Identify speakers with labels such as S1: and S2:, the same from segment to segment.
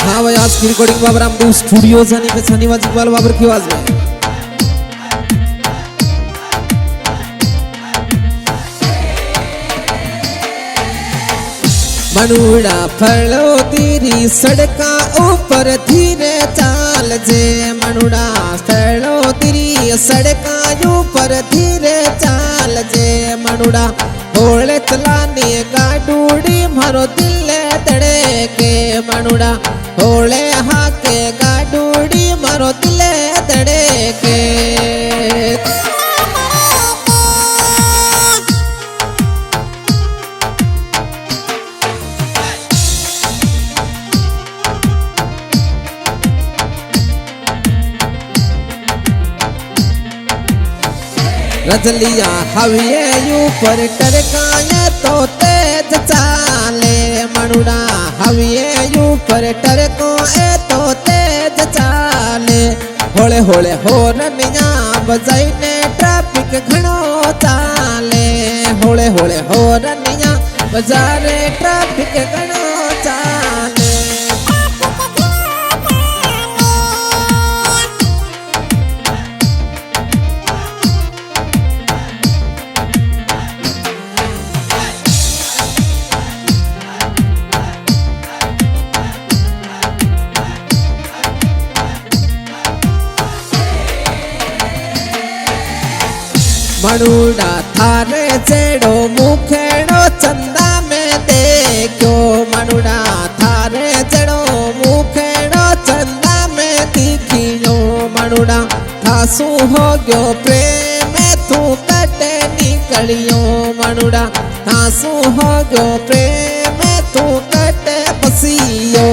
S1: हाँ भाई आज की रिकॉर्डिंग बाबर रामदेव स्टूडियो जाने पे छानी वाजिक वाला बाबर की आवाज में मनुड़ा फलो तेरी सड़का ऊपर धीरे चाल जे मनुड़ा फलो तेरी सड़का ऊपर धीरे चाल जे मनुड़ा होले चलाने गाडूड़ी मारो दिल तड़े के मनुड़ा होले हाके गाडूड़ी मारो दिल तड़े के रजलिया हविये ऊपर टरकाए तो तेज चाले मनुड़ा हविये ऊपर टरकाए तो तेज चाले होले होले होरनिया बजाइने ट्रैफिक घणो चाले होले होले होरनिया बजारे ट्रैफिक घणो चाले मनुड़ा थारे जेड़ो मुखेड़ो चंदा में देखो मनुड़ा थारे जेड़ो मुखेड़ो चंदा में दिखियो मनुड़ा थासू हो गयो प्रेम तू कटे निकलियो मनुड़ा थासू हो गयो प्रेम तू कटे पसियो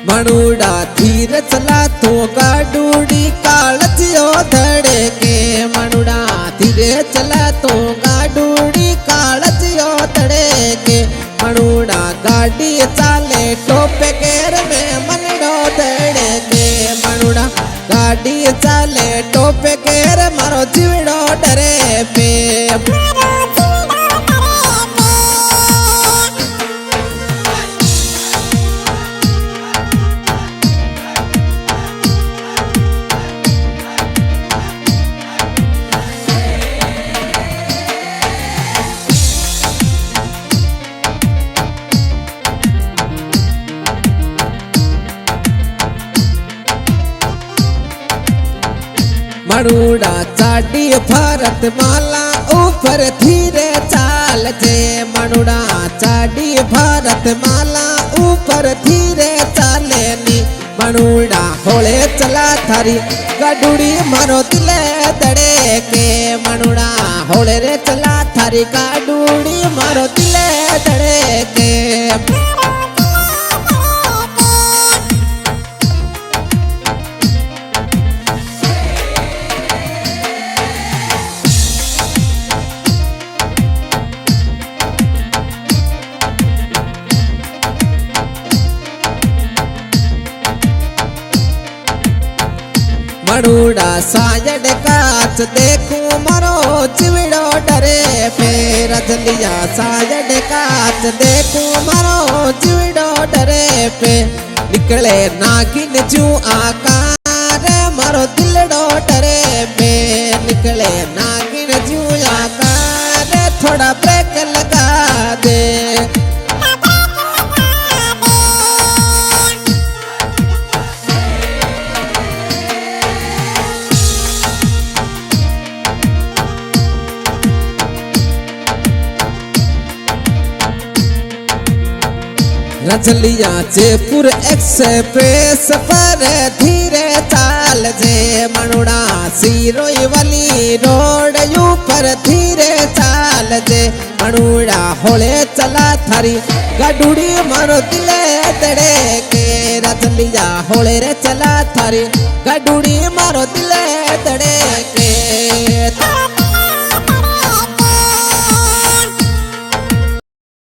S1: मनुड़ा धीरे चला तो गाडूड़ी कालजियो धड़े के मनुड़ा धीरे चला तो गाडूड़ी कालजियो धड़े के मनुड़ा गाड़ी चाले टोपे केर में मनडो धड़े के मनुड़ा गाड़ी चाले टोपे केर मारो जीवड़ो डरे पे मनुड़ा चाटी भारत माला ऊपर धीरे चाल जे मनुड़ा चाटी भारत माला ऊपर धीरे चाले नी मनुड़ा होले चला थारी गाडूड़ी मारो दिले तड़े के मनुड़ा होले रे चला थारी गाडूड़ी मारो दिले तड़े के मनुड़ा सायड काच देखूं मारो चिवड़ो डरे पे रजलिया सायड काच देखूं मारो चिवड़ो डरे पे निकले नागिन जू आकार मारो दिलड़ो डरे पे निकले नागिन जू आकार थोड़ा ब्रेक लगा दे रजलिया जयपुर एक्सप्रेस पर धीरे चाल जे मनुड़ा सिरोई वाली रोड ऊपर धीरे चाल जे मनुड़ा होले चला थारी गाडूड़ी मारो दिले तड़े के रजलिया होले रे चला थारी गाडूड़ी मारो दिले